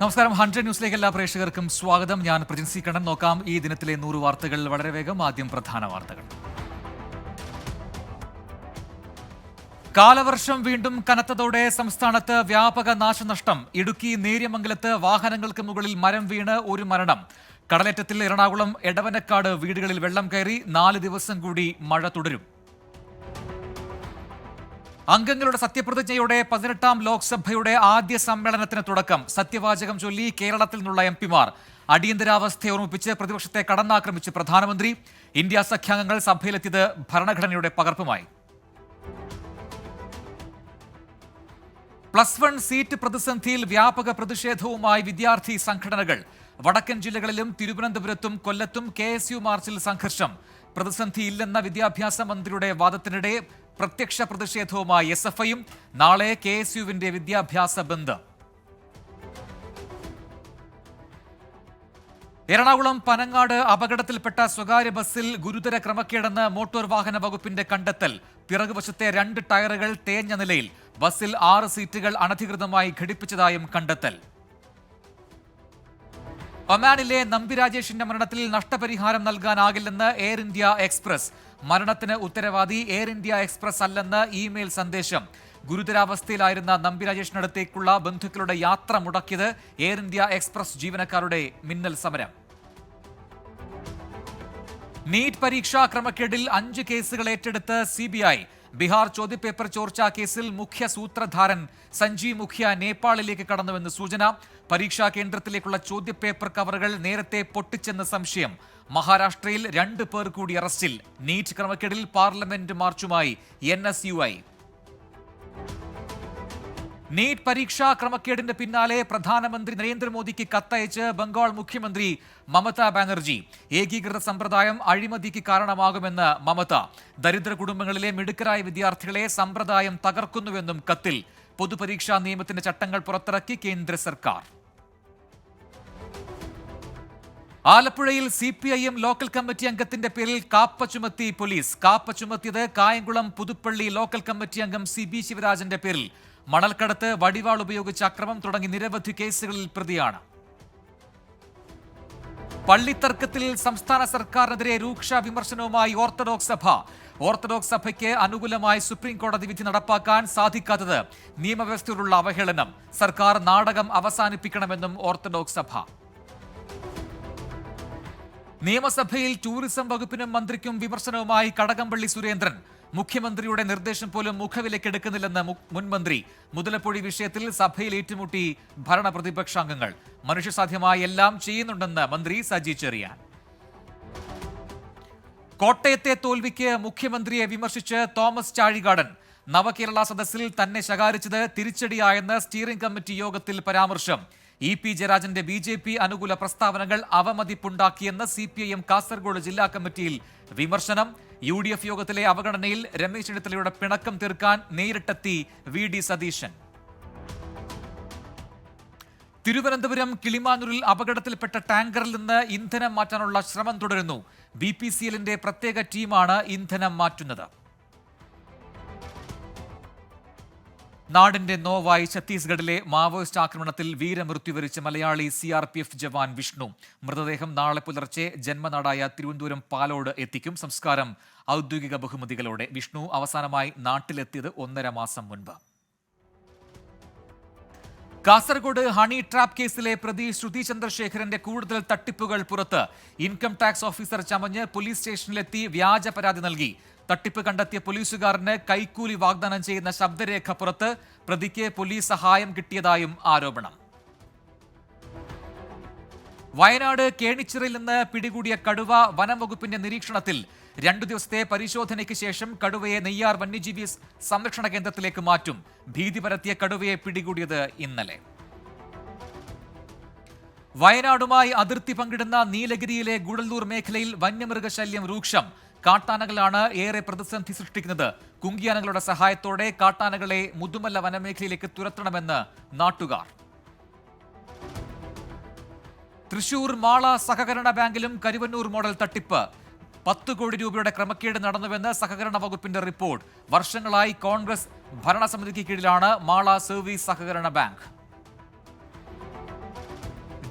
നമസ്കാരം. 100 ന്യൂസിലേക്ക് എല്ലാ പ്രേക്ഷകർക്കും സ്വാഗതം. ഞാൻ പ്രജിൻസി കണ്ണൻ. നോക്കാം ഈ ദിനത്തിലെ 100 വാർത്തകൾ വളരെ വേഗം. ആദ്യം പ്രധാന വാർത്തകൾ. കാലവർഷം വീണ്ടും കനത്തതോടെ സംസ്ഥാനത്ത് വ്യാപക നാശനഷ്ടം. ഇടുക്കി നേര്യമംഗലത്ത് വാഹനങ്ങൾക്ക് മുകളിൽ മരം വീണ് ഒരു മരണം. കടലേറ്റത്തിൽ എറണാകുളം എടവനക്കാട് വീടുകളിൽ വെള്ളം കയറി. 4 ദിവസം കൂടി മഴ തുടരും. അംഗങ്ങളുടെ സത്യപ്രതിജ്ഞയോടെ 18ാം ലോക്സഭയുടെ ആദ്യ സമ്മേളനത്തിന് തുടക്കം. സത്യവാചകം ചൊല്ലി കേരളത്തിൽ നിന്നുള്ള എംപിമാർ. അടിയന്തരാവസ്ഥയെ ഓർമ്മിപ്പിച്ച് പ്രതിപക്ഷത്തെ കടന്നാക്രമിച്ച് പ്രധാനമന്ത്രി. ഇന്ത്യ സഖ്യാംഗങ്ങൾ സഭയിലെത്തിയത് ഭരണഘടനയുടെ പകർപ്പുമായി. +1 സീറ്റ് പ്രതിസന്ധിയിൽ വ്യാപക പ്രതിഷേധവുമായി വിദ്യാർത്ഥി സംഘടനകൾ. വടക്കൻ ജില്ലകളിലും തിരുവനന്തപുരത്തും കൊല്ലത്തും KSU മാർച്ചിൽ സംഘർഷം. പ്രതിസന്ധിയില്ലെന്ന വിദ്യാഭ്യാസ മന്ത്രിയുടെ വാദത്തിനിടെ പ്രത്യക്ഷ പ്രതിഷേധവുമായി SFIയും. നാളെ KSUവിന്റെ വിദ്യാഭ്യാസ ബന്ദ്. എറണാകുളം പനങ്ങാട് അപകടത്തിൽപ്പെട്ട സ്വകാര്യ ബസ്സിൽ ഗുരുതര ക്രമക്കേടെന്ന് മോട്ടോർ വാഹന വകുപ്പിന്റെ കണ്ടെത്തൽ. പിറകുവശത്തെ 2 ടയറുകൾ തേഞ്ഞ നിലയിൽ. ബസ്സിൽ 6 സീറ്റുകൾ അനധികൃതമായി ഘടിപ്പിച്ചതായും കണ്ടെത്തൽ. ഒമാനിലെ നമ്പി രാജേഷിന്റെ മരണത്തിൽ നഷ്ടപരിഹാരം നൽകാനാകില്ലെന്ന് എയർ ഇന്ത്യ എക്സ്പ്രസ്. മരണത്തിന് ഉത്തരവാദി എയർ ഇന്ത്യ എക്സ്പ്രസ് അല്ലെന്ന് ഇമെയിൽ സന്ദേശം. ഗുരുതരാവസ്ഥയിലായിരുന്ന നമ്പി രാജേഷിനടുത്തേക്കുള്ള ബന്ധുക്കളുടെ യാത്ര മുടക്കിയത് എയർ ഇന്ത്യ എക്സ്പ്രസ് ജീവനക്കാരുടെ മിന്നൽ സമരം. നീറ്റ് പരീക്ഷാ ക്രമക്കേടിൽ 5 കേസുകൾ ഏറ്റെടുത്ത് CBI. ബീഹാർ ചോദ്യപേപ്പർ ചോർച്ചാ കേസിൽ മുഖ്യ സൂത്രധാരൻ സഞ്ജീവ് മുഖ്യ നേപ്പാളിലേക്ക് കടന്നുവെന്ന് സൂചന. പരീക്ഷാ കേന്ദ്രത്തിലേക്കുള്ള ചോദ്യപേപ്പർ കവറുകൾ നേരത്തെ പൊട്ടിച്ചെന്ന് സംശയം. മഹാരാഷ്ട്രയിൽ 2 പേർ കൂടി അറസ്റ്റിൽ. നീറ്റ് ക്രമക്കേടിൽ പാർലമെന്റ് മാർച്ചുമായി NSUI. നീറ്റ് പരീക്ഷാ ക്രമക്കേടിന്റെ പിന്നാലെ പ്രധാനമന്ത്രി നരേന്ദ്രമോദിക്ക് കത്തയച്ച് ബംഗാൾ മുഖ്യമന്ത്രി മമതാ ബാനർജി. ഏകീകൃത സമ്പ്രദായം അഴിമതിക്ക് കാരണമാകുമെന്ന് മമത. ദരിദ്ര കുടുംബങ്ങളിലെ മിടുക്കരായ വിദ്യാർത്ഥികളെ സമ്പ്രദായം തകർക്കുന്നുവെന്നും കത്തിൽ. പൊതുപരീക്ഷാ നിയമത്തിന്റെ ചട്ടങ്ങൾ പുറത്തിറക്കി കേന്ദ്ര സർക്കാർ. ആലപ്പുഴയിൽ CPIM ലോക്കൽ കമ്മിറ്റി അംഗത്തിന്റെ പേരിൽ കാപ്പ ചുമത്തി പോലീസ്. കാപ്പ ചുമത്തിയത് കായംകുളം പുതുപ്പള്ളി ലോക്കൽ കമ്മിറ്റി അംഗം CB ശിവരാജന്റെ പേരിൽ. മണൽക്കടത്ത്, വടിവാൾ ഉപയോഗിച്ച് അക്രമം തുടങ്ങി നിരവധി കേസുകളിൽ പ്രതിയാണ്. പള്ളിത്തർക്കത്തിൽ സംസ്ഥാന സർക്കാരിനെതിരെ രൂക്ഷ വിമർശനവുമായി ഓർത്തഡോക്സ് സഭ. ഓർത്തഡോക്സ് സഭയ്ക്ക് അനുകൂലമായി സുപ്രീം കോടതി വിധി നടപ്പാക്കാൻ സാധിക്കാത്തത് നിയമവ്യവസ്ഥയോടുള്ള അവഹേളനം. സർക്കാർ നാടകം അവസാനിപ്പിക്കണമെന്നും ഓർത്തഡോക്സ് സഭ. നിയമസഭയിൽ ടൂറിസം വകുപ്പിനും മന്ത്രിക്കും വിമർശനവുമായി കടകംപള്ളി സുരേന്ദ്രൻ. മുഖ്യമന്ത്രിയുടെ നിർദ്ദേശം പോലും മുഖവിലക്കെടുക്കുന്നില്ലെന്ന് മുൻമന്ത്രി. മുതലപ്പൊഴി വിഷയത്തിൽ സഭയിൽ ഏറ്റുമുട്ടി ഭരണ പ്രതിപക്ഷാംഗങ്ങൾ. മനുഷ്യസാധ്യമായ എല്ലാം ചെയ്യുന്നുണ്ടെന്ന് മന്ത്രി സജി ചെറിയാൻ. കോട്ടയത്തെ തോൽവിക്ക് മുഖ്യമന്ത്രിയെ വിമർശിച്ച് തോമസ് ചാഴികാടൻ. നവകേരള സദസ്സിൽ തന്നെ ശകാരിച്ചത് തിരിച്ചടിയായെന്ന് സ്റ്റിയറിംഗ് കമ്മിറ്റി യോഗത്തിൽ പരാമർശം. EP ജയരാജന്റെ BJP അനുകൂല പ്രസ്താവനകൾ അവമതിപ്പുണ്ടാക്കിയെന്ന് CPIM കാസർഗോഡ് ജില്ലാ കമ്മിറ്റിയിൽ വിമർശനം. UDF യോഗത്തിലെ അവഗണനയിൽ രമേശ് ചെന്നിത്തലയുടെ പിണക്കം തീർക്കാൻ നേരിട്ടെത്തി VD സതീശൻ. തിരുവനന്തപുരം കിളിമാനൂരിൽ അപകടത്തിൽപ്പെട്ട ടാങ്കറിൽ നിന്ന് ഇന്ധനം മാറ്റാനുള്ള ശ്രമം തുടരുന്നു. BPCLന്റെ പ്രത്യേക ടീമാണ് ഇന്ധനം മാറ്റുന്നത്. നാടിന്റെ നോവായി ഛത്തീസ്ഗഡിലെ മാവോയിസ്റ്റ് ആക്രമണത്തിൽ വീരമൃത്യു വരിച്ച മലയാളി CRPF ജവാൻ വിഷ്ണു. മൃതദേഹം നാളെ പുലർച്ചെ ജന്മനാടായ തിരുവനന്തപുരം പാലോട് എത്തിക്കും. സംസ്കാരം ഔദ്യോഗിക ബഹുമതികളോടെ. വിഷ്ണു അവസാനമായി നാട്ടിലെത്തിയത് 1.5 മാസം മുൻപ്. കാസർഗോഡ് ഹണി ട്രാപ്പ് കേസിലെ പ്രതി ശ്രുതി ചന്ദ്രശേഖരന്റെ കൂടുതൽ തട്ടിപ്പുകൾ പുറത്ത്. ഇൻകം ടാക്സ് ഓഫീസർ ചമഞ്ഞ് പോലീസ് സ്റ്റേഷനിലെത്തി വ്യാജ പരാതി നൽകി. തട്ടിപ്പ് കണ്ടെത്തിയ പോലീസുകാരന് കൈക്കൂലി വാഗ്ദാനം ചെയ്യുന്ന ശബ്ദരേഖ പുറത്ത്. പ്രതിക്ക് പോലീസ് സഹായം കിട്ടിയതായും ആരോപണം. വയനാട് കേണിച്ചിറയിൽ നിന്ന് പിടികൂടിയ കടുവ വനം വകുപ്പിന്റെ നിരീക്ഷണത്തിൽ. 2 ദിവസത്തെ പരിശോധനയ്ക്ക് ശേഷം കടുവയെ നെയ്യാർ വന്യജീവി സംരക്ഷണ കേന്ദ്രത്തിലേക്ക് മാറ്റും. ഭീതി പരത്തിയ കടുവയെ പിടികൂടിയത് ഇന്നലെ. വയനാടുമായി അതിർത്തി പങ്കിടുന്ന നീലഗിരിയിലെ ഗൂഡല്ലൂർ മേഖലയിൽ വന്യമൃഗശല്യം രൂക്ഷം. കാട്ടാനകളാണ് ഏറെ പ്രതിസന്ധി സൃഷ്ടിക്കുന്നത്. കുങ്കിയാനകളുടെ സഹായത്തോടെ കാട്ടാനകളെ മുതുമല വനമേഖലയിലേക്ക് തുരത്തണമെന്ന് നാട്ടുകാർ. തൃശൂർ മാള സഹകരണ ബാങ്കിലും കരുവന്നൂർ മോഡൽ തട്ടിപ്പ്. 10 കോടി രൂപയുടെ ക്രമക്കേട് നടന്നുവെന്ന് സഹകരണ വകുപ്പിന്റെ റിപ്പോർട്ട്. വർഷങ്ങളായി കോൺഗ്രസ് ഭരണസമിതിക്ക് കീഴിലാണ് മാള സർവീസ് സഹകരണ ബാങ്ക്.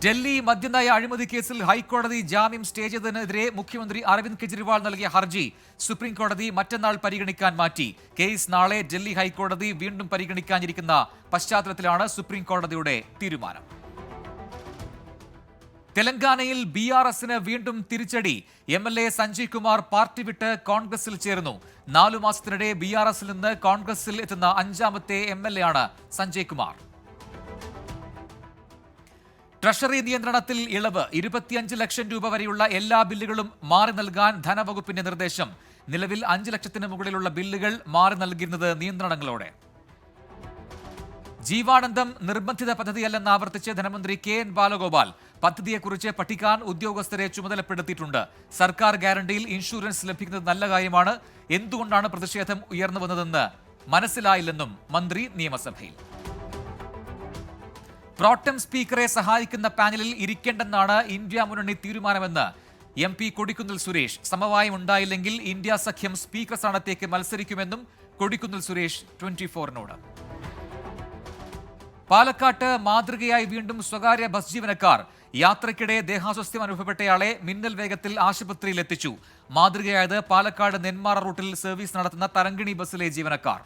ഡൽഹി മദ്യനയ അഴിമതി കേസിൽ ഹൈക്കോടതി ജാമ്യം സ്റ്റേ ചെയ്തതിനെതിരെ മുഖ്യമന്ത്രി അരവിന്ദ് കെജ്രിവാൾ നൽകിയ ഹർജി സുപ്രീം കോടതി മറ്റന്നാൾ പരിഗണിക്കാൻ മാറ്റി. കേസ് നാളെ ഡൽഹി ഹൈക്കോടതി വീണ്ടും പരിഗണിക്കാനിരിക്കുന്ന പശ്ചാത്തലത്തിലാണ് സുപ്രീം കോടതിയുടെ തീരുമാനം. തെലങ്കാനയിൽ BRSന് വീണ്ടും തിരിച്ചടി. MLA സഞ്ജയ് കുമാർ പാർട്ടി വിട്ട് കോൺഗ്രസിൽ ചേർന്നു. 4 മാസത്തിനിടെ BRSൽ നിന്ന് കോൺഗ്രസിൽ എത്തുന്ന 5ാമത്തെ MLA ആണ് സഞ്ജയ് കുമാർ. ട്രഷറി നിയന്ത്രണത്തിൽ ഇളവ്. 25 ലക്ഷം രൂപ വരെയുള്ള എല്ലാ ബില്ലുകളും മാറി നൽകാൻ ധനവകുപ്പിന്റെ നിർദ്ദേശം. നിലവിൽ 5 ലക്ഷത്തിന് മുകളിലുള്ള ബില്ലുകൾ മാറി നൽകിയിരുന്നത് നിയന്ത്രണങ്ങളോടെ. ജീവാനന്ദം നിർബന്ധിത പദ്ധതിയല്ലെന്ന് ആവർത്തിച്ച് ധനമന്ത്രി KN ബാലഗോപാൽ. പദ്ധതിയെക്കുറിച്ച് പഠിക്കാൻ ഉദ്യോഗസ്ഥരെ ചുമതലപ്പെടുത്തിയിട്ടുണ്ട്. സർക്കാർ ഗ്യാരണ്ടിയിൽ ഇൻഷുറൻസ് ലഭിക്കുന്നത് നല്ല കാര്യമാണ്. എന്തുകൊണ്ടാണ് പ്രതിഷേധം ഉയർന്നു വന്നതെന്ന് മനസ്സിലായില്ലെന്നും മന്ത്രി നിയമസഭയിൽ. പ്രോട്ടം സ്പീക്കറെ സഹായിക്കുന്ന പാനലിൽ ഇരിക്കേണ്ടെന്നാണ് ഇന്ത്യ മുന്നണി തീരുമാനമെന്ന് MP കൊടിക്കുന്നിൽ സുരേഷ്. സമവായം ഉണ്ടായില്ലെങ്കിൽ ഇന്ത്യ സഖ്യം സ്പീക്കർ സ്ഥാനത്തേക്ക് മത്സരിക്കുമെന്നും കൊടിക്കുന്നിൽ സുരേഷ് 24-നോട്. പാലക്കാട്ട് മാതൃകയായി വീണ്ടും സ്വകാര്യ ബസ് ജീവനക്കാർ. യാത്രയ്ക്കിടെ ദേഹാസ്വാസ്ഥ്യം അനുഭവപ്പെട്ടയാളെ മിന്നൽ വേഗത്തിൽ ആശുപത്രിയിൽ എത്തിച്ചു. മാതൃകയായത് പാലക്കാട് നെന്മാറ റൂട്ടിൽ സർവീസ് നടത്തുന്ന തരങ്കിണി ബസ്സിലെ ജീവനക്കാർ.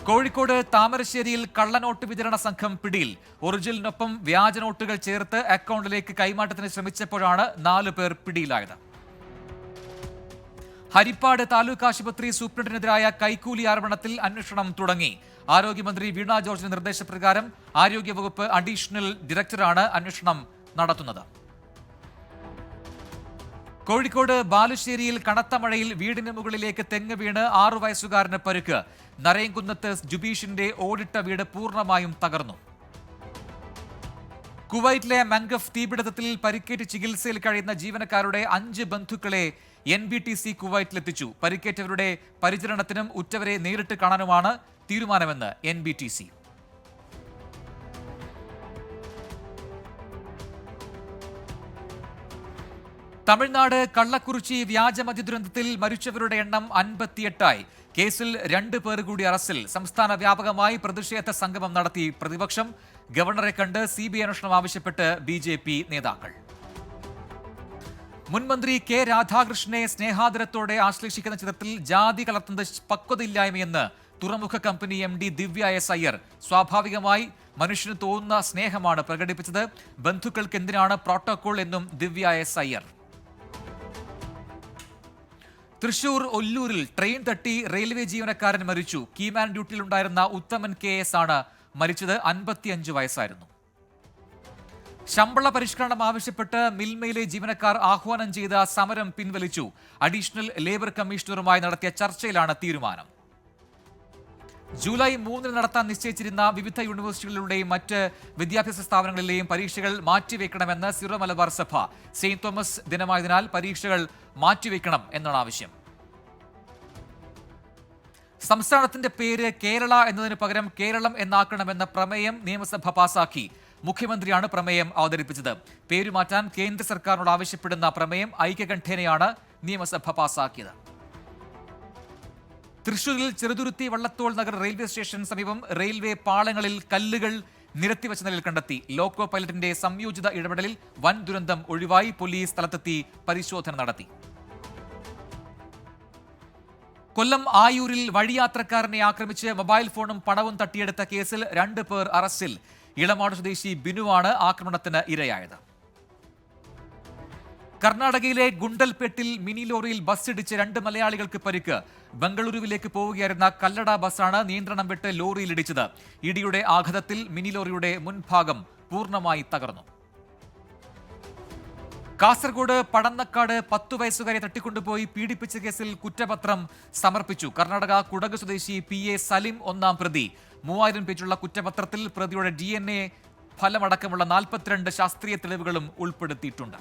കോഴിക്കോട് താമരശ്ശേരിയിൽ കള്ളനോട്ട് വിതരണ സംഘം പിടിയിൽ. ഒറിജിനലിനൊപ്പം വ്യാജ നോട്ടുകൾ ചേർത്ത് അക്കൗണ്ടിലേക്ക് കൈമാറ്റത്തിന് ശ്രമിച്ചപ്പോഴാണ് 4 പേർ പിടിയിലായത്. ഹരിപ്പാട് താലൂക്ക് ആശുപത്രി സൂപ്രണ്ടിനെതിരായ കൈക്കൂലി ആരോപണത്തിൽ അന്വേഷണം തുടങ്ങി. ആരോഗ്യമന്ത്രി വീണ ജോർജിന്റെ നിർദ്ദേശപ്രകാരം ആരോഗ്യവകുപ്പ് അഡീഷണൽ ഡയറക്ടറാണ് അന്വേഷണം നടത്തുന്നത്. കോഴിക്കോട് ബാലുശ്ശേരിയിൽ കനത്ത മഴയിൽ വീടിന് മുകളിലേക്ക് തെങ്ങ് വീണ് 6 വയസ്സുകാരന് പരുക്ക്. നരയംകുന്നത്ത് ജുബീഷിന്റെ ഓടിട്ട വീട് പൂർണ്ണമായും തകർന്നു. കുവൈറ്റിലെ മംഗഫ് തീപിടുത്തത്തിൽ പരിക്കേറ്റ് ചികിത്സയിൽ കഴിയുന്ന ജീവനക്കാരുടെ 5 ബന്ധുക്കളെ NBTC കുവൈറ്റിലെത്തിച്ചു. പരിക്കേറ്റവരുടെ പരിചരണത്തിനും ഉറ്റവരെ നേരിട്ട് കാണാനുമാണ് തീരുമാനമെന്ന് NBTC. തമിഴ്നാട് കള്ളക്കുറിച്ചി വ്യാജമദ്യ ദുരന്തത്തിൽ മരിച്ചവരുടെ എണ്ണം 58ആയി. കേസിൽ 2 പേർ കൂടി അറസ്റ്റിൽ. സംസ്ഥാന വ്യാപകമായി പ്രതിഷേധ സംഗമം നടത്തി പ്രതിപക്ഷം. ഗവർണറെ കണ്ട് CBI അന്വേഷണം ആവശ്യപ്പെട്ട് BJP നേതാക്കൾ. മുൻമന്ത്രി K രാധാകൃഷ്ണനെ സ്നേഹാദരത്തോടെ ആശ്ലേഷിക്കുന്ന ചിത്രത്തിൽ ജാതി കലർത്തുന്നത് പക്വതയില്ലായ്മയെന്ന് തുറമുഖ കമ്പനി MD ദിവ്യ S. അയ്യർ. സ്വാഭാവികമായി മനുഷ്യന് തോന്നുന്ന സ്നേഹമാണ് പ്രകടിപ്പിച്ചത്. ബന്ധുക്കൾക്ക് എന്തിനാണ് പ്രോട്ടോകോൾ എന്നും ദിവ്യ S. അയ്യർ. തൃശൂർ ഒല്ലൂരിൽ ട്രെയിൻ തട്ടി റെയിൽവേ ജീവനക്കാരൻ മരിച്ചു. കീമാൻ ഡ്യൂട്ടിയിലുണ്ടായിരുന്ന ഉത്തമൻ KS ആണ് മരിച്ചത്. 55 വയസ്സായിരുന്നു. ശമ്പള പരിഷ്കരണം ആവശ്യപ്പെട്ട് മിൽമയിലെ ജീവനക്കാർ ആഹ്വാനം ചെയ്ത സമരം പിൻവലിച്ചു. അഡീഷണൽ ലേബർ കമ്മീഷണറുമായി നടത്തിയ ചർച്ചയിലാണ് തീരുമാനം. ജൂലൈ 3 നടത്താൻ നിശ്ചയിച്ചിരുന്ന വിവിധ യൂണിവേഴ്സിറ്റികളിലൂടെയും മറ്റ് വിദ്യാഭ്യാസ സ്ഥാപനങ്ങളിലെയും പരീക്ഷകൾ മാറ്റിവെക്കണമെന്ന് സിറോ മലബാർ സഭ. സെയിന്റ് തോമസ് ദിനമായതിനാൽ പരീക്ഷകൾ മാറ്റിവെക്കണം എന്നാണ് ആവശ്യം. സംസ്ഥാനത്തിന്റെ പേര് കേരള എന്നതിന് പകരം കേരളം എന്നാക്കണമെന്ന പ്രമേയം നിയമസഭ പാസാക്കി. മുഖ്യമന്ത്രിയാണ് പ്രമേയം അവതരിപ്പിച്ചത്. പേരുമാറ്റാൻ കേന്ദ്ര സർക്കാരിനോട് ആവശ്യപ്പെടുന്ന പ്രമേയം ഐക്യകണ്ഠേനയാണ് നിയമസഭ പാസാക്കിയത്. തൃശൂരിൽ ചെറുതുരുത്തി വള്ളത്തോൾ നഗർ റെയിൽവേ സ്റ്റേഷൻ സമീപം റെയിൽവേ പാളങ്ങളിൽ കല്ലുകൾ നിരത്തിവച്ച നിലയിൽ കണ്ടെത്തി. ലോക്കോ പൈലറ്റിന്റെ സംയോജിത ഇടപെടലിൽ വൻ ദുരന്തം ഒഴിവായി. പോലീസ് സ്ഥലത്തെത്തി പരിശോധന നടത്തി. കൊല്ലം ആയൂരിൽ വഴിയാത്രക്കാരനെ ആക്രമിച്ച് മൊബൈൽ ഫോണും പണവും തട്ടിയെടുത്ത കേസിൽ 2 പേർ അറസ്റ്റിൽ. ഇളമാട് സ്വദേശി ബിനുവാണ് ആക്രമണത്തിന് ഇരയായത്. കർണാടകയിലെ ഗുണ്ടൽപേട്ടിൽ മിനി ലോറിയിൽ ബസ്സിടിച്ച് 2 മലയാളികൾക്ക് പരിക്ക്. ബംഗളൂരുവിലേക്ക് പോവുകയായിരുന്ന കല്ലട ബസ്സാണ് നിയന്ത്രണം വിട്ട് ലോറിയിലിടിച്ചത്. ഇടിയുടെ ആഘാതത്തിൽ മിനി ലോറിയുടെ മുൻഭാഗം പൂർണ്ണമായി തകർന്നു. കാസർഗോഡ് പടന്നക്കാട് 10 വയസ്സുകാരെ തട്ടിക്കൊണ്ടുപോയി പീഡിപ്പിച്ച കേസിൽ കുറ്റപത്രം സമർപ്പിച്ചു. കർണാടക കുടക് സ്വദേശി PA സലിം 1-ാം പ്രതി. 3000 പേജുള്ള കുറ്റപത്രത്തിൽ പ്രതിയുടെ DNA ഫലമടക്കമുള്ള 42 ശാസ്ത്രീയ തെളിവുകളും ഉൾപ്പെടുത്തിയിട്ടുണ്ട്.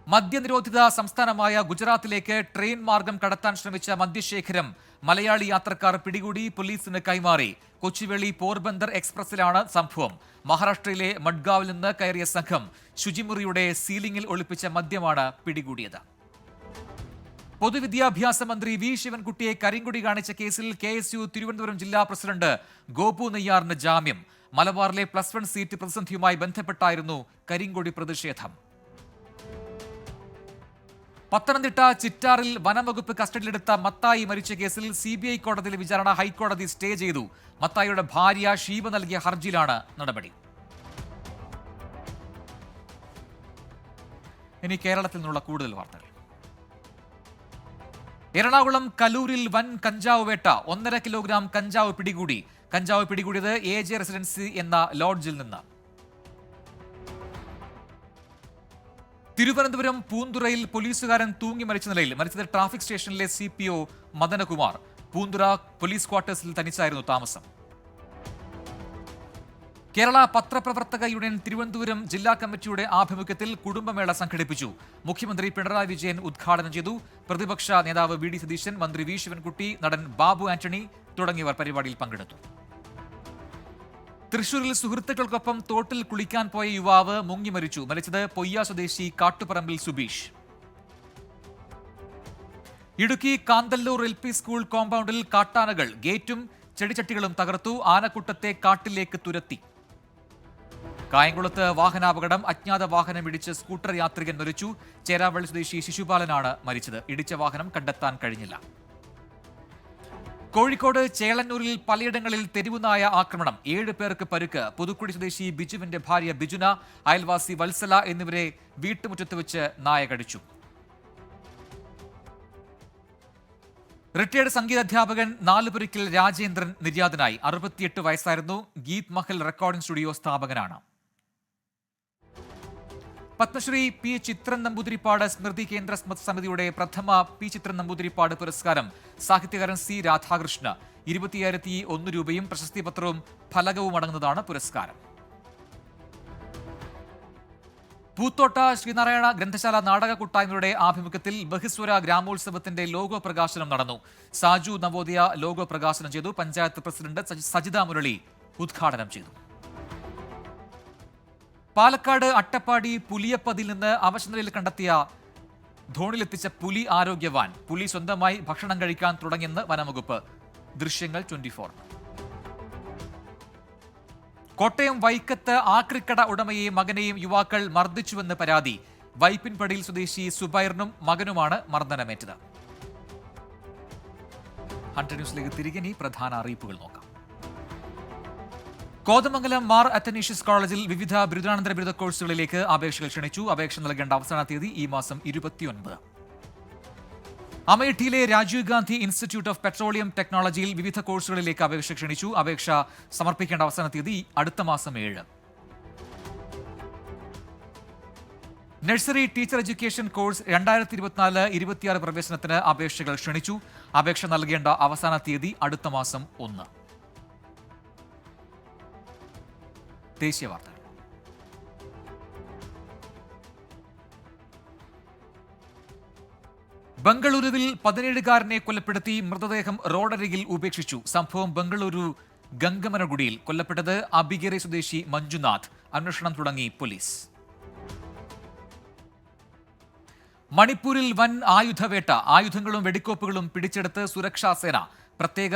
മദ്യനിരോധിത സംസ്ഥാനമായ ഗുജറാത്തിലേക്ക് ട്രെയിൻ മാർഗം കടത്താൻ ശ്രമിച്ച മദ്യശേഖരം മലയാളി യാത്രക്കാർ പിടികൂടി പോലീസിന് കൈമാറി. കൊച്ചുവേളി പോർബന്ദർ എക്സ്പ്രസിലാണ് സംഭവം. മഹാരാഷ്ട്രയിലെ മഡ്ഗാവിൽ നിന്ന് കയറിയ സംഘം ശുചിമുറിയുടെ സീലിംഗിൽ ഒളിപ്പിച്ച മദ്യമാണ് പിടികൂടിയത്. പൊതുവിദ്യാഭ്യാസ മന്ത്രി V. ശിവൻകുട്ടിയെ കരിങ്കൊടി കാണിച്ച കേസിൽ KSU തിരുവനന്തപുരം ജില്ലാ പ്രസിഡന്റ് ഗോപു നെയ്യാറിന് ജാമ്യം. മലബാറിലെ +1 സീറ്റ് പ്രതിസന്ധിയുമായി ബന്ധപ്പെട്ടായിരുന്നു കരിങ്കൊടി പ്രതിഷേധം. പത്തനംതിട്ട ചിറ്റാറിൽ വനംവകുപ്പ് കസ്റ്റഡിയിലെടുത്ത മത്തായി മരിച്ച കേസിൽ CBI കോടതിയിലെ വിചാരണ ഹൈക്കോടതി സ്റ്റേ ചെയ്തു. മത്തായിയുടെ ഭാര്യ ഷീബ നൽകിയ ഹർജിയിലാണ് നടപടി. ഇനി കേരളത്തിൽ നിന്നുള്ള കൂടുതൽ വാർത്തകൾ. എറണാകുളം കലൂരിൽ വൻ കഞ്ചാവ് വേട്ട. 1.5 കിലോഗ്രാം കഞ്ചാവ് പിടികൂടി. കഞ്ചാവ് പിടികൂടിയത് AJ റെസിഡൻസി എന്ന ലോഡ്ജിൽ നിന്ന്. തിരുവനന്തപുരം പൂന്തുറയിൽ പോലീസുകാരൻ തൂങ്ങി മരിച്ച നിലയിൽ. മരിച്ചത് ട്രാഫിക് സ്റ്റേഷനിലെ CPO മദനകുമാർ. പൂന്തുറ പോലീസ് ക്വാർട്ടേഴ്സിൽ തനിച്ചായിരുന്നു താമസം. കേരള പത്രപ്രവർത്തക യൂണിയൻ തിരുവനന്തപുരം ജില്ലാ കമ്മിറ്റിയുടെ ആഭിമുഖ്യത്തിൽ കുടുംബമേള സംഘടിപ്പിച്ചു. മുഖ്യമന്ത്രി പിണറായി വിജയൻ ഉദ്ഘാടനം ചെയ്തു. പ്രതിപക്ഷ നേതാവ് VD സതീശൻ, മന്ത്രി V ശിവൻകുട്ടി, നടൻ ബാബു ആന്റണി തുടങ്ങിയവർ പരിപാടിയിൽ പങ്കെടുത്തു. തൃശൂരിൽ സുഹൃത്തുക്കൾക്കൊപ്പം തോട്ടിൽ കുളിക്കാൻ പോയ യുവാവ് മുങ്ങി മരിച്ചു. മരിച്ചത് പൊയ്യ സ്വദേശി കാട്ടുപറമ്പിൽ സുബീഷ്. ഇടുക്കി കാന്തല്ലൂർ LP സ്കൂൾ കോമ്പൗണ്ടിൽ കാട്ടാനകൾ ഗേറ്റും ചെടിച്ചട്ടികളും തകർത്തു. ആനക്കൂട്ടത്തെ കാട്ടിലേക്ക് തുരത്തി. കായംകുളത്ത് വാഹനാപകടം. അജ്ഞാത വാഹനം ഇടിച്ച് സ്കൂട്ടർ യാത്രികൻ മരിച്ചു. ചേരാവള്ളി സ്വദേശി ശിശുപാലനാണ് മരിച്ചത്. ഇടിച്ച വാഹനം കണ്ടെത്താൻ കഴിഞ്ഞില്ല. കോഴിക്കോട് ചേളന്നൂരിൽ പലയിടങ്ങളിൽ തെരുവുനായ ആക്രമണം. 7 പേർക്ക് പരുക്ക്. പുതുക്കുടി സ്വദേശി ബിജുവിന്റെ ഭാര്യ ബിജുന, അയൽവാസി വത്സല എന്നിവരെ വീട്ടുമുറ്റത്ത് വെച്ച് നായ കടിച്ചു. റിട്ടയർഡ് സംഗീതാധ്യാപകൻ നാലുപുരയ്ക്കൽ രാജേന്ദ്രൻ നിര്യാതനായി. 68 വയസ്സായിരുന്നു. ഗീത് മഹൽ റെക്കോർഡിംഗ് സ്റ്റുഡിയോ സ്ഥാപകനാണ്. പത്മശ്രീ P. ചിത്രൻ നമ്പൂതിരിപ്പാട് സ്മൃതി കേന്ദ്ര സമിതിയുടെ പ്രഥമ P. ചിത്രൻ നമ്പൂതിരിപ്പാട് പുരസ്കാരം സാഹിത്യകാരൻ C. രാധാകൃഷ്ണ. 25,001 രൂപയും പ്രശസ്തി പത്രവും ഫലകവും അടങ്ങുന്നതാണ് പുരസ്കാരം. പൂത്തോട്ട ശ്രീനാരായണ ഗ്രന്ഥശാല നാടക കൂട്ടായ്മയുടെ ആഭിമുഖ്യത്തിൽ ബഹിസ്വര ഗ്രാമോത്സവത്തിന്റെ ലോഗോ പ്രകാശനം നടന്നു. സാജു നവോദയ ലോഗോ പ്രകാശനം ചെയ്തു. പഞ്ചായത്ത് പ്രസിഡന്റ് സജിത മുരളി ഉദ്ഘാടനം ചെയ്തു. പാലക്കാട് അട്ടപ്പാടി പുലിയപ്പതിൽ നിന്ന് അവശനിലയിൽ കണ്ടെത്തിയ ധോണിലെത്തിച്ച പുലി ആരോഗ്യവാൻ. പുലി സ്വന്തമായി ഭക്ഷണം കഴിക്കാൻ തുടങ്ങിയെന്ന് വനംവകുപ്പ്. ദൃശ്യങ്ങൾ 24. കോട്ടയം വൈക്കത്ത് ആക്രിക്കട ഉടമയെയും മകനെയും യുവാക്കൾ മർദ്ദിച്ചുവെന്ന് പരാതി. വൈപ്പിൻപടിയിൽ സ്വദേശി സുബൈറിനും മകനുമാണ് മർദ്ദനമേറ്റത്. 100 ന്യൂസിലേക്ക് തിരികെ ഇനി പ്രധാന അറിയിപ്പുകൾ നോക്കാം. കോതമംഗലം മാർ അത്തനീഷ്യസ് കോളേജിൽ വിവിധ ബിരുദാനന്തര ബിരുദ കോഴ്സുകളിലേക്ക് അപേക്ഷകൾ ക്ഷണിച്ചു. അപേക്ഷ നൽകേണ്ട അവസാന തീയതി ഈ മാസം 29. അമേഠിയിലെ Rajiv Gandhi institute of petroleum ടെക്നോളജിയിൽ വിവിധ കോഴ്സുകളിലേക്ക് അപേക്ഷ ക്ഷണിച്ചു. അപേക്ഷ സമർപ്പിക്കേണ്ട അവസാന തീയതി അടുത്ത മാസം 7. നഴ്സറി ടീച്ചർ എഡ്യൂക്കേഷൻ കോഴ്സ് 2024-26 പ്രവേശനത്തിന് അപേക്ഷകൾ ക്ഷണിച്ചു. അപേക്ഷ നൽകേണ്ട അവസാന തീയതി അടുത്ത മാസം 1. ദേശീയ വാർത്തകൾ. ബംഗളൂരുവിൽ 17-കാരനെ കൊലപ്പെടുത്തി മൃതദേഹം റോഡരികിൽ ഉപേക്ഷിച്ചു. സംഭവം ബംഗളൂരു ഗംഗമനഗുഡിയിൽ. കൊല്ലപ്പെട്ടത് അബിഗേറി സ്വദേശി മഞ്ജുനാഥ്. അന്വേഷണം തുടങ്ങി പോലീസ്. മണിപ്പൂരിൽ വൻ ആയുധവേട്ട. ആയുധങ്ങളും വെടിക്കോപ്പുകളും പിടിച്ചെടുത്ത് സുരക്ഷാ സേന. പ്രത്യേക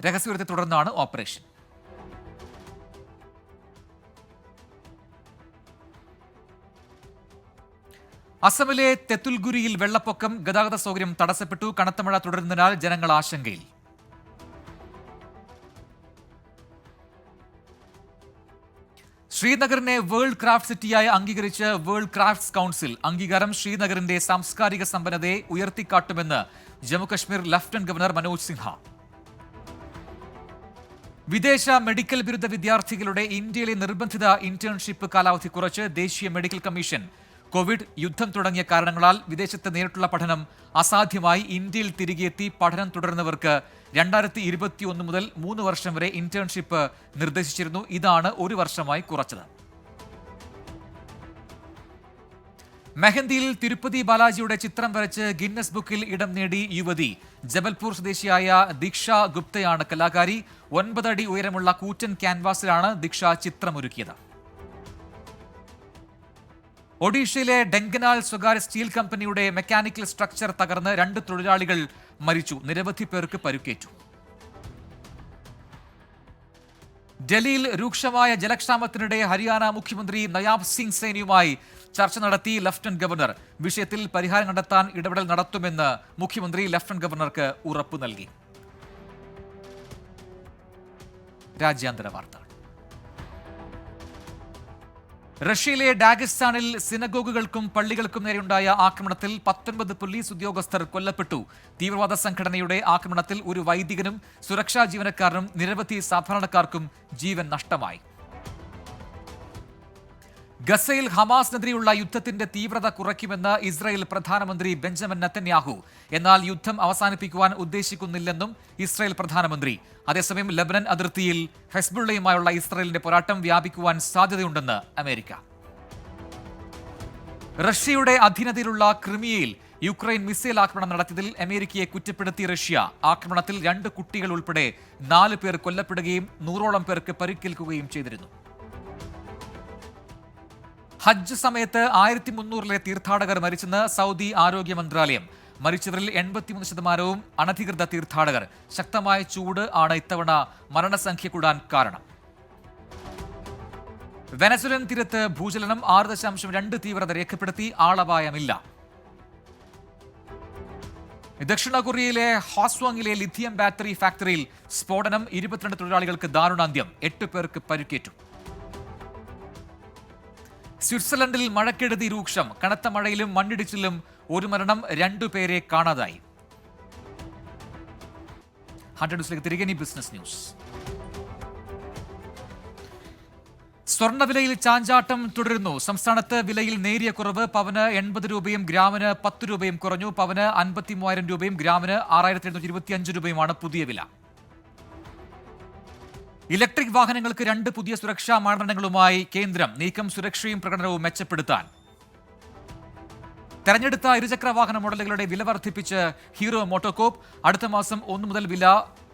രഹസ്യവിവരത്തെ തുടർന്നാണ് ഓപ്പറേഷൻ. അസമിലെ തെത്തുൽഗുരിയിൽ വെള്ളപ്പൊക്കം. ഗതാഗത സൗകര്യം തടസ്സപ്പെട്ടു. കനത്ത മഴ തുടരുന്നതിനാൽ ജനങ്ങൾ ആശങ്കയിൽ. ശ്രീനഗറിനെ വേൾഡ് ക്രാഫ്റ്റ് സിറ്റിയായി അംഗീകരിച്ച് വേൾഡ് ക്രാഫ്റ്റ്സ് കൗൺസിൽ. അംഗീകാരം ശ്രീനഗറിന്റെ സാംസ്കാരിക സമ്പന്നതയെ ഉയർത്തിക്കാട്ടുമെന്ന് ജമ്മുകശ്മീർ ലഫ്റ്റനന്റ് ഗവർണർ മനോജ് സിൻഹ. വിദേശ മെഡിക്കൽ ബിരുദ വിദ്യാർത്ഥികളുടെ ഇന്ത്യയിലെ നിർബന്ധിത ഇന്റേൺഷിപ്പ് കാലാവധി കുറച്ച് ദേശീയ മെഡിക്കൽ കമ്മീഷൻ. കോവിഡ്, യുദ്ധം തുടങ്ങിയ കാരണങ്ങളാൽ വിദേശത്ത് നേരിട്ടുള്ള പഠനം അസാധ്യമായി ഇന്ത്യയിൽ തിരികെയെത്തി പഠനം തുടരുന്നവർക്ക് 2021 മുതൽ 3 വർഷം വരെ ഇന്റേൺഷിപ്പ് നിർദ്ദേശിച്ചിരുന്നു. ഇതാണ് 1 വർഷമായി കുറച്ചത്. മെഹന്തിയിൽ തിരുപ്പതി ബാലാജിയുടെ ചിത്രം വരച്ച് ഗിന്നസ് ബുക്കിൽ ഇടം നേടി യുവതി. ജബൽപൂർ സ്വദേശിയായ ദീക്ഷ ഗുപ്തയാണ് കലാകാരി. 9 അടി ഉയരമുള്ള കൂറ്റൻ ക്യാൻവാസിലാണ് ദീക്ഷ ചിത്രമൊരുക്കിയത്. ഒഡീഷയിലെ ഡെങ്കനാൽ സ്വകാര്യ സ്റ്റീൽ കമ്പനിയുടെ മെക്കാനിക്കൽ സ്ട്രക്ചർ തകർന്ന് 2 തൊഴിലാളികൾ മരിച്ചു. നിരവധി പേർക്ക് പരുക്കേറ്റു. ഡൽഹിയിൽ രൂക്ഷമായ ജലക്ഷാമത്തിനിടെ ഹരിയാന മുഖ്യമന്ത്രി നയാബ് സിംഗ് സൈനിയുമായി ചർച്ച നടത്തി ലഫ്റ്റനന്റ് ഗവർണർ. വിഷയത്തിൽ പരിഹാരം കണ്ടെത്താൻ ഇടപെടൽ നടത്തുമെന്ന് മുഖ്യമന്ത്രി ലഫ്റ്റനന്റ് ഗവർണർക്ക് ഉറപ്പു നൽകി. രാജ്യാന്തര വാർത്തകൾ. റഷ്യയിലെ ഡാഗിസ്ഥാനിൽ സിനഗോഗുകൾക്കും പള്ളികൾക്കും നേരെയുണ്ടായ ആക്രമണത്തിൽ 19 പോലീസ് ഉദ്യോഗസ്ഥർ കൊല്ലപ്പെട്ടു. തീവ്രവാദ സംഘടനയുടെ ആക്രമണത്തിൽ ഒരു വൈദികനും സുരക്ഷാ ജീവനക്കാരനും നിരവധി സാധാരണക്കാർക്കും ജീവൻ നഷ്ടമായി. ഗസയിൽ ഹമാസിനെതിരെയുള്ള യുദ്ധത്തിന്റെ തീവ്രത കുറയ്ക്കുമെന്ന് ഇസ്രായേൽ പ്രധാനമന്ത്രി ബെഞ്ചമിൻ നെതന്യാഹു. എന്നാൽ യുദ്ധം അവസാനിപ്പിക്കുവാൻ ഉദ്ദേശിക്കുന്നില്ലെന്നും ഇസ്രായേൽ പ്രധാനമന്ത്രി. അതേസമയം ലബനൻ അതിർത്തിയിൽ ഹെസ്ബുള്ളയുമായുള്ള ഇസ്രായേലിന്റെ പോരാട്ടം വ്യാപിക്കുവാൻ സാധ്യതയുണ്ടെന്ന് അമേരിക്ക. റഷ്യയുടെ അധീനതയിലുള്ള ക്രിമിയയിൽ യുക്രൈൻ മിസൈൽ ആക്രമണം നടത്തിയതിൽ അമേരിക്കയെ കുറ്റപ്പെടുത്തി റഷ്യ. ആക്രമണത്തിൽ 2 കുട്ടികൾ ഉൾപ്പെടെ 4 പേർ കൊല്ലപ്പെടുകയും 100ഓളം പേർക്ക് പരിക്കേൽക്കുകയും ചെയ്തിരുന്നു. ഹജ്ജ് സമയത്ത് 1300 തീർത്ഥാടകർ മരിച്ചെന്ന് സൗദി ആരോഗ്യ മന്ത്രാലയം. മരിച്ചവരിൽ 83% അനധികൃത തീർത്ഥാടകർ. ശക്തമായ ചൂട് ആണ് ഇത്തവണ മരണസംഖ്യ കൂടാൻ കാരണം. വെനസ്വേലൻ തീരത്ത് ഭൂചലനം 6.2 തീവ്രത രേഖപ്പെടുത്തി. ആളപായമില്ല. ദക്ഷിണ കൊറിയയിലെ ഹോസ്വാങ്ങിലെ ലിഥിയം ബാറ്ററി ഫാക്ടറിയിൽ സ്ഫോടനം. 22 തൊഴിലാളികൾക്ക് ദാരുണാന്ത്യം. 8 പേർക്ക് പരിക്കേറ്റു. സ്വിറ്റ്സർലൻഡിൽ മഴക്കെടുതി രൂക്ഷം. കനത്ത മഴയിലും മണ്ണിടിച്ചിലും 1 മരണം, 2 പേരെ കാണാതായി. 100 ന്യൂസിലേക്ക് തിരികെ. Business news. സ്വർണ്ണവിലയിൽ ചാഞ്ചാട്ടം തുടരുന്നു. സംസ്ഥാനത്ത് വിലയിൽ നേരിയ കുറവ്. പവന് 80 രൂപയും ഗ്രാമിന് 10 രൂപയും കുറഞ്ഞു. പവന് 53,000 രൂപയും ഗ്രാമിന് 6,725 രൂപയുമാണ് പുതിയ വില. ഇലക്ട്രിക് വാഹനങ്ങൾക്ക് 2 പുതിയ സുരക്ഷാ മാനദണ്ഡങ്ങളുമായി കേന്ദ്രം. നീക്കം സുരക്ഷയും പ്രകടനവും മെച്ചപ്പെടുത്താൻ. തെരഞ്ഞെടുത്ത ഇരുചക്ര വാഹന മോഡലുകളുടെ വില വർദ്ധിപ്പിച്ച് ഹീറോ മോട്ടോകോപ്പ്. അടുത്ത മാസം 1 മുതൽ വില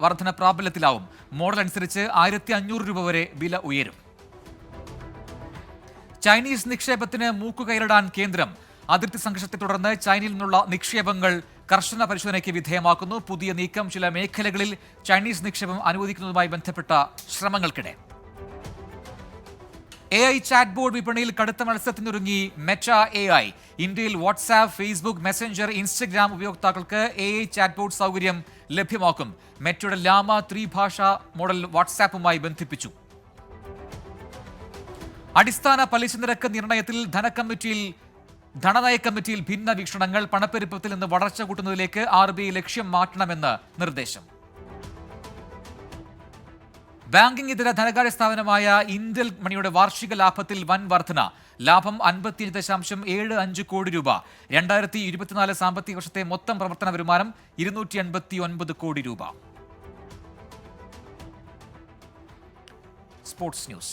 വർധന പ്രാബല്യത്തിലാവും. മോഡൽ അനുസരിച്ച് 1,500 രൂപ വരെ വില ഉയരും. ചൈനീസ് നിക്ഷേപത്തിന് മൂക്കുകയറിടാൻ കേന്ദ്രം. അതിർത്തി സംഘർഷത്തെ തുടർന്ന് ചൈനയിൽ നിന്നുള്ള നിക്ഷേപങ്ങൾ കർശന പരിശോധനയ്ക്ക് വിധേയമാക്കുന്നു. പുതിയ നീക്കം ചില മേഖലകളിൽ ചൈനീസ് നിക്ഷേപം അനുവദിക്കുന്നതുമായി ബന്ധപ്പെട്ട ശ്രമങ്ങൾക്കിടെ. AI ചാറ്റ് ബോർഡ് വിപണിയിൽ കടുത്ത മത്സരത്തിനൊരുങ്ങി മെറ്റ AI. ഇന്ത്യയിൽ വാട്സാപ്പ്, ഫേസ്ബുക്ക്, മെസഞ്ചർ, ഇൻസ്റ്റഗ്രാം ഉപയോക്താക്കൾക്ക് AI ചാറ്റ് ബോർഡ് സൗകര്യം ലഭ്യമാക്കും. മെറ്റയുടെ ലാമ 3 ഭാഷാ മോഡൽ വാട്സാപ്പുമായി ബന്ധിപ്പിച്ചു. അടിസ്ഥാന പലിശ നിരക്ക് നിർണയത്തിൽ ധനനയ കമ്മിറ്റിയിൽ ഭിന്ന വീക്ഷണങ്ങൾ. പണപ്പെരുപ്പത്തിൽ നിന്ന് വളർച്ച കൂട്ടുന്നതിലേക്ക് RBI ലക്ഷ്യം മാറ്റണമെന്ന് നിർദ്ദേശം. ബാങ്കിംഗ് ഇതര ധനകാര്യ സ്ഥാപനമായ ഇന്ത്യൽ മണിയുടെ വാർഷിക ലാഭത്തിൽ വൻ വർധന. ലാഭം 55.75 കോടി രൂപ. 2024 സാമ്പത്തിക വർഷത്തെ മൊത്തം പ്രവർത്തന വരുമാനം 289 കോടി രൂപ. Sports news.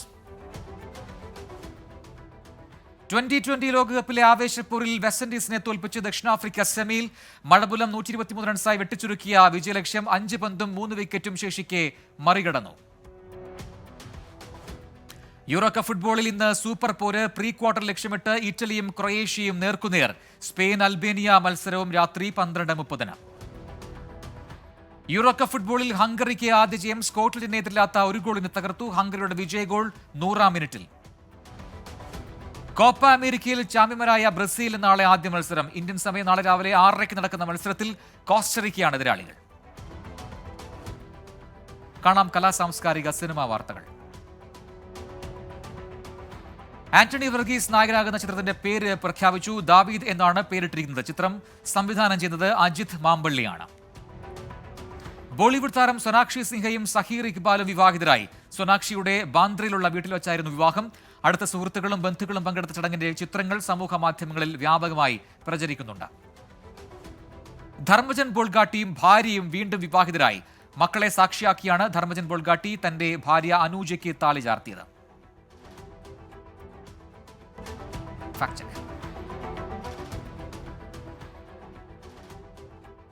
2020 ലോകകപ്പിലെ ആവേശപ്പോരിൽ വെസ്റ്റ് ഇൻഡീസിനെ തോൽപ്പിച്ച് ദക്ഷിണാഫ്രിക്ക സെമിയിൽ. മഴബുലം 123 റൺസായി വെട്ടിച്ചുരുക്കിയ വിജയലക്ഷ്യം 5 പന്തും 3 വിക്കറ്റും ശേഷിക്കെ മറികടന്നു. യൂറോ കപ്പ് ഫുട്ബോളിൽ ഇന്ന് സൂപ്പർ പോര്. പ്രീ ക്വാർട്ടർ ലക്ഷ്യമിട്ട് ഇറ്റലിയും ക്രൊയേഷ്യയും നേർക്കുനേർ. സ്പെയിൻ അൽബേനിയ മത്സരവും രാത്രി 12:30. യൂറോ കപ്പ് ഫുട്ബോളിൽ ഹംഗറിക്ക് ആദ്യ ജയം. സ്കോട്ട്ലൻഡിനെതിരില്ലാത്ത 1 ഗോളിന് തകർത്തു. ഹംഗറിയുടെ വിജയ ഗോൾ 100-ാം മിനിറ്റിൽ. കോപ്പ അമേരിക്കയിൽ ചാമ്പ്യന്മാരായ ബ്രസീൽ നാളെ ആദ്യ മത്സരം. ഇന്ത്യൻ സമയം നാളെ രാവിലെ 6:30 നടക്കുന്ന മത്സരത്തിൽ കോസ്റ്ററിക്കയാണ് എതിരാളികൾ. കാണാം കലാ സാംസ്കാരിക സിനിമാ വാർത്തകൾ. ആന്റണി വർഗീസ് നായകനാകുന്ന ചിത്രത്തിന്റെ പേര് പ്രഖ്യാപിച്ചു. ദാവീദ് എന്നാണ് പേരിട്ടിരിക്കുന്നത്. ചിത്രം സംവിധാനം ചെയ്യുന്നത് അജിത് മാമ്പള്ളിയാണ്. ബോളിവുഡ് താരം സൊനാക്ഷി സിൻഹയും സഹീർ ഇക്ബാലും വിവാഹിതരായി. സൊനാക്ഷിയുടെ ബാന്ദ്രയിലുള്ള വീട്ടിൽ വെച്ചായിരുന്നു വിവാഹം. അടുത്ത സുഹൃത്തുക്കളും ബന്ധുക്കളും പങ്കെടുത്ത ചടങ്ങിന്റെ ചിത്രങ്ങൾ സമൂഹ മാധ്യമങ്ങളിൽ വ്യാപകമായി പ്രചരിക്കുന്നുണ്ട്. ധർമ്മജൻ ബോൾഗാട്ടിയും ഭാര്യയും വീണ്ടും വിവാഹിതരായി. മക്കളെ സാക്ഷിയാക്കിയാണ് ധർമ്മജൻ ബോൾഗാട്ടി തന്റെ ഭാര്യ അനൂജയ്ക്ക് താലി ചാർത്തിയത്.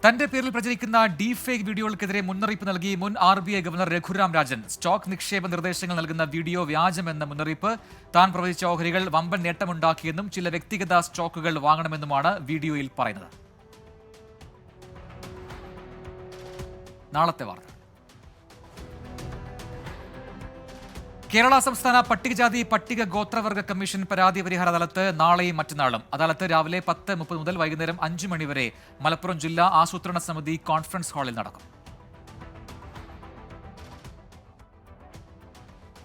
തന്റെ പേരിൽ പ്രചരിക്കുന്ന ഡീപ് ഫേക്ക് വീഡിയോകൾക്കെതിരെ മുന്നറിയിപ്പ് നൽകി മുൻ RBI governor Raghuram Rajan. Stock നിക്ഷേപ നിർദ്ദേശങ്ങൾ നൽകുന്ന വീഡിയോ വ്യാജമെന്ന മുന്നറിയിപ്പ്. താൻ പ്രവചിച്ച ഓഹരികൾ വമ്പൻ നേട്ടമുണ്ടാക്കിയെന്നും ചില വ്യക്തിഗത സ്റ്റോക്കുകൾ വാങ്ങണമെന്നുമാണ് വീഡിയോയിൽ പറയുന്നത്. നാളത്തെ വാർത്ത. കേരള സംസ്ഥാന പട്ടികജാതി പട്ടിക ഗോത്രവർഗ കമ്മീഷൻ പരാതി പരിഹാര അദാലത്ത് നാളെയും മറ്റന്നാളും. അദാലത്ത് രാവിലെ 10:30 മുതൽ വൈകുന്നേരം 5 മണി വരെ മലപ്പുറം ജില്ലാ ആസൂത്രണ സമിതി കോൺഫറൻസ് ഹാളിൽ നടക്കും.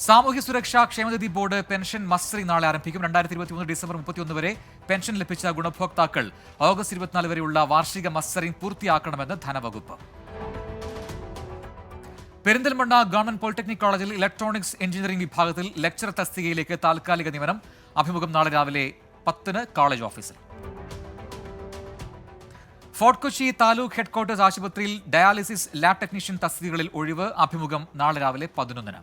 സാമൂഹ്യ സുരക്ഷാ ക്ഷേമനിധി ബോർഡ് പെൻഷൻ മസ്റ്ററിംഗ് നാളെ ആരംഭിക്കും. 2023 ഡിസംബർ 31 വരെ പെൻഷൻ ലഭിച്ച ഗുണഭോക്താക്കൾ ഓഗസ്റ്റ് 24 വരെയുള്ള വാർഷിക മസ്റ്ററിംഗ് പൂർത്തിയാക്കണമെന്ന് ധനവകുപ്പ്. പെരിന്തൽമണ്ണ ഗവൺമെന്റ് പോളിടെക്നിക് കോളേജിൽ ഇലക്ട്രോണിക്സ് എഞ്ചിനീയറിംഗ് വിഭാഗത്തിൽ ലെക്ചർ തസ്തികയിലേക്ക് താൽക്കാലിക നിയമനം. അഭിമുഖം നാളെ രാവിലെ 10-ന് കോളേജ് ഓഫീസിൽ. ഫോർട്ട് കൊച്ചി താലൂക്ക് ഹെഡ്ക്വാർട്ടേഴ്സ് ആശുപത്രിയിൽ ഡയാലിസിസ് ലാബ് ടെക്നീഷ്യൻ തസ്തികകളിൽ ഒഴിവ്. അഭിമുഖം നാളെ രാവിലെ 11-ന്.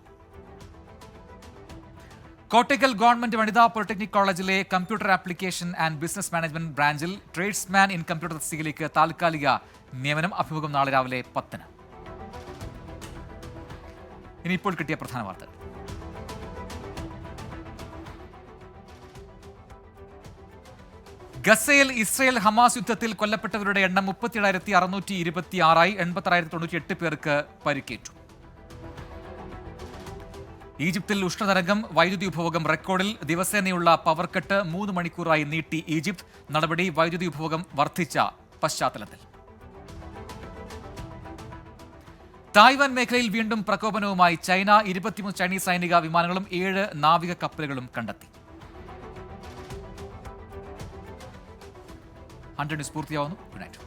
കോട്ടയ്ക്കൽ ഗവൺമെന്റ് വനിതാ പോളിടെക്നിക് കോളേജിലെ computer application and business management ബ്രാഞ്ചിൽ ട്രേഡ്സ്മാൻ ഇൻ കമ്പ്യൂട്ടർ തസ്തികയിലേക്ക് താൽക്കാലിക നിയമനം. അഭിമുഖം നാളെ രാവിലെ 10-ന്. ഇനി ഇപ്പോൾ കിട്ടിയ പ്രധാന വാർത്തകൾ. ഗസയിൽ ഇസ്രയേൽ ഹമാസ് യുദ്ധത്തിൽ കൊല്ലപ്പെട്ടവരുടെ എണ്ണം 37,626 86,098 പേർക്ക് പരിക്കേറ്റു. ഈജിപ്തിൽ ഉഷ്ണതരംഗം, വൈദ്യുതി ഉപഭോഗം റെക്കോർഡിൽ. ദിവസേനയുള്ള പവർ കട്ട് 3 മണിക്കൂറായി നീട്ടി ഈജിപ്ത്. നടപടി വൈദ്യുതി ഉപഭോഗം വർദ്ധിച്ച പശ്ചാത്തലത്തിൽ. തായ്വാൻ മേഖലയിൽ വീണ്ടും പ്രകോപനവുമായി ചൈന. 23 ചൈനീസ് സൈനിക വിമാനങ്ങളും 7 നാവിക കപ്പലുകളും കണ്ടെത്തി. 100 ന്യൂസ് പൂർത്തിയാവുന്നു. Good night.